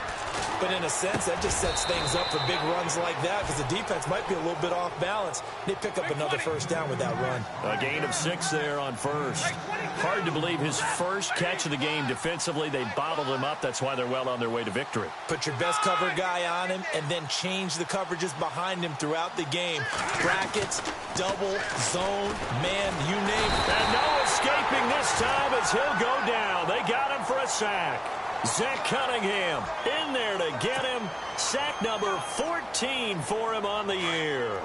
But in a sense, that just sets things up for big runs like that because the defense might be a little bit off balance. They pick up another first down with that run. A gain of 6 there on first. Hard to believe his first catch of the game defensively. They bottled him up. That's why they're well on their way to victory. Put your best cover guy on him and then change the coverages behind him throughout the game. Brackets, double, zone, man, you name it. And no escaping this time as he'll go down. They got him for a sack. Zach Cunningham in there to get him. Sack number 14 for him on the year.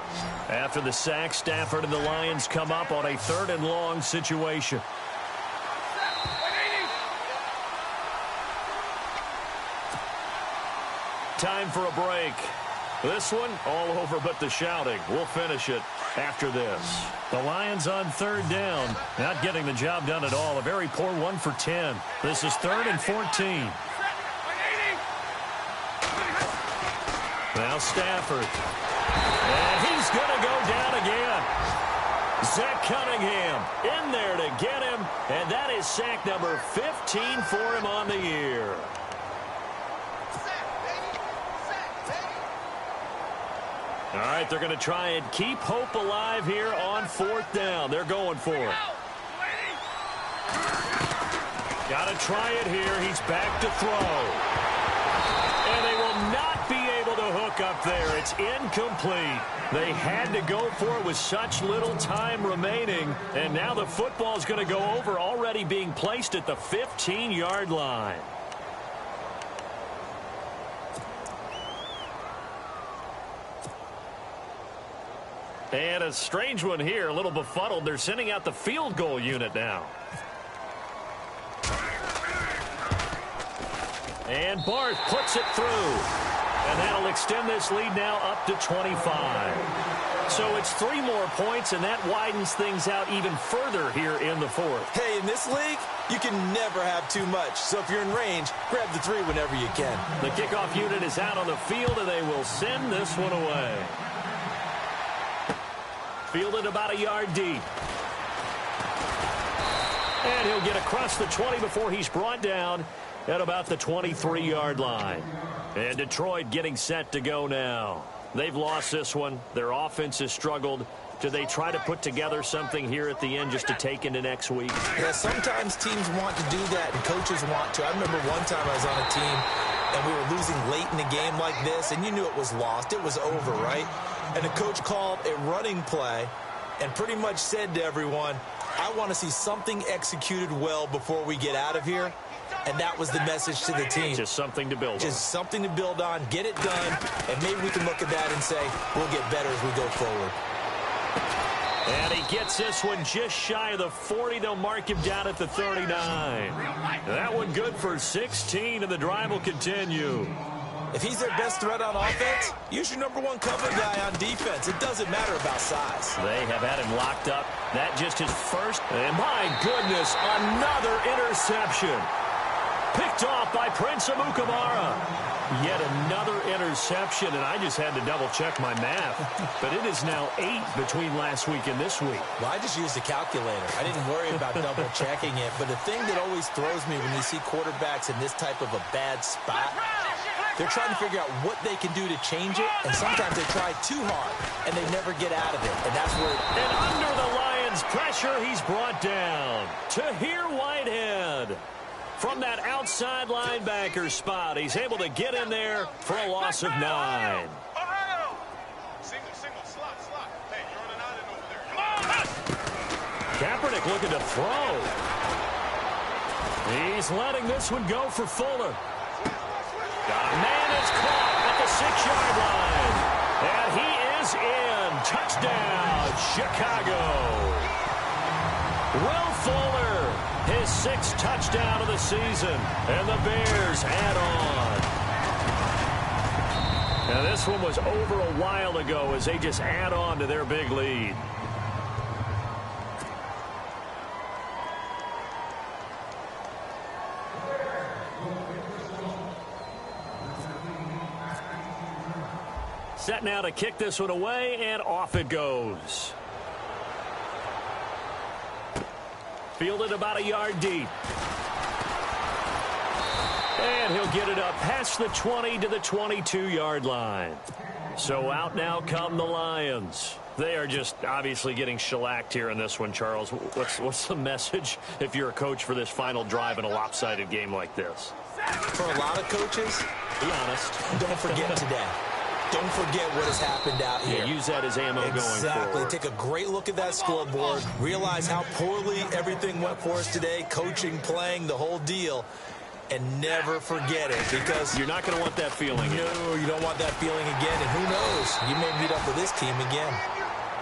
After the sack, Stafford and the Lions come up on a 3rd and long situation. Time for a break. This one, all over but the shouting. We'll finish it after this. The Lions on third down. Not getting the job done at all. A very poor 1 for 10. This is 3rd and 14. Now Stafford. And he's going to go down again. Zach Cunningham in there to get him. And that is sack number 15 for him on the year. All right, they're going to try and keep hope alive here on 4th down. They're going for it. Got to try it here. He's back to throw. And they will not be able to hook up there. It's incomplete. They had to go for it with such little time remaining. And now the football is going to go over, already being placed at the 15-yard line. And a strange one here, a little befuddled. They're sending out the field goal unit now. And Barth puts it through. And that'll extend this lead now up to 25. So it's 3 more points, and that widens things out even further here in the fourth. Hey, in this league, you can never have too much. So if you're in range, grab the 3 whenever you can. The kickoff unit is out on the field, and they will send this one away. Fielded about a yard deep. And he'll get across the 20 before he's brought down at about the 23-yard line. And Detroit getting set to go now. They've lost this one. Their offense has struggled. Do they try to put together something here at the end just to take into next week? Yeah, sometimes teams want to do that, and coaches want to. I remember one time I was on a team, and we were losing late in a game like this, and you knew it was lost. It was over, right? And the coach called a running play and pretty much said to everyone, I want to see something executed well before we get out of here. And that was the message to the team. Just something to build on. Just something to build on, get it done, and maybe we can look at that and say, we'll get better as we go forward. And he gets this one just shy of the 40. They'll mark him down at the 39. That one good for 16, and the drive will continue. If he's their best threat on offense, use your #1 cover guy on defense. It doesn't matter about size. They have had him locked up. That just his first. And my goodness, another interception. Picked off by Prince Amukamara. Yet another interception, and I just had to double-check my math. But it is now 8 between last week and this week. Well, I just used a calculator. I didn't worry about double-checking it. But the thing that always throws me when you see quarterbacks in this type of a bad spot, they're trying to figure out what they can do to change it, and sometimes they try too hard, and they never get out of it. And that's where... And under the Lions' pressure, he's brought down. Tahir Whitehead. From that outside linebacker spot, he's able to get in there for a loss of 9. Kaepernick looking to throw. He's letting this one go for Fuller. Man is caught at the 6-yard line. And he is in. Touchdown, Chicago. Will Fuller, his 6th touchdown of the season. And the Bears add on. Now this one was over a while ago as they just add on to their big lead. Set now to kick this one away, and off it goes. Fielded about a yard deep. And he'll get it up past the 20 to the 22-yard line. So out now come the Lions. They are just obviously getting shellacked here in this one, Charles. What's the message if you're a coach for this final drive in a lopsided game like this? For a lot of coaches, be honest, don't forget today. Don't forget what has happened out here. Yeah, use that as ammo going forward. Exactly. Take a great look at that scoreboard. Realize how poorly everything went for us today. Coaching, playing, the whole deal. And never forget it, because you're not going to want that feeling. No, you don't want that feeling again. And who knows? You may meet up with this team again.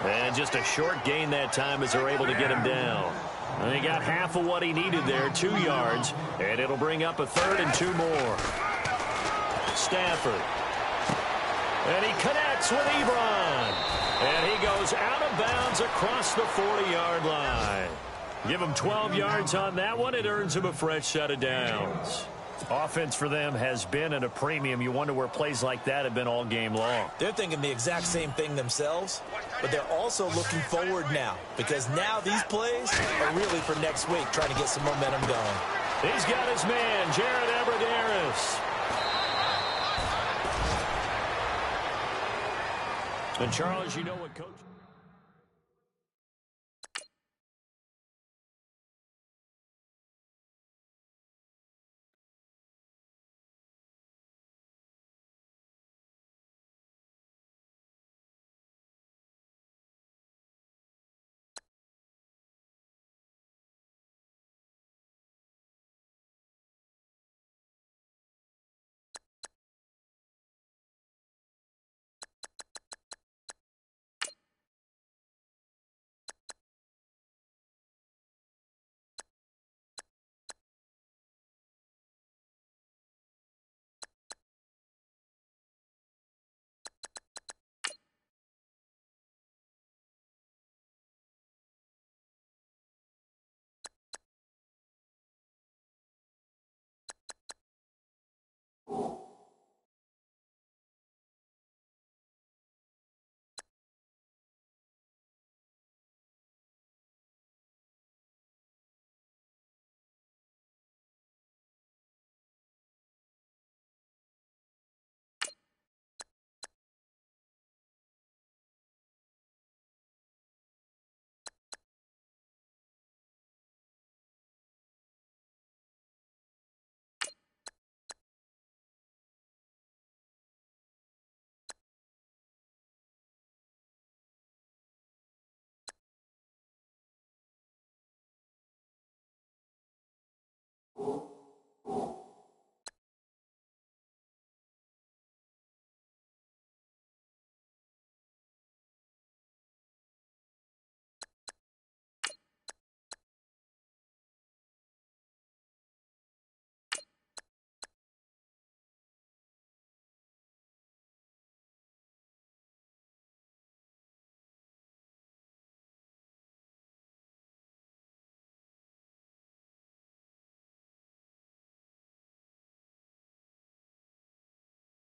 And just a short gain that time as they're able to get him down. And he got half of what he needed there, 2 yards. And it'll bring up a 3rd and 2 more. Stafford. And he connects with Ebron. And he goes out of bounds across the 40-yard line. Give him 12 yards on that one. It earns him a fresh set of downs. Offense for them has been at a premium. You wonder where plays like that have been all game long. They're thinking the exact same thing themselves, but they're also looking forward now, because now these plays are really for next week, trying to get some momentum going. He's got his man, Jared Abbrederis. And Charles, you know what Coach...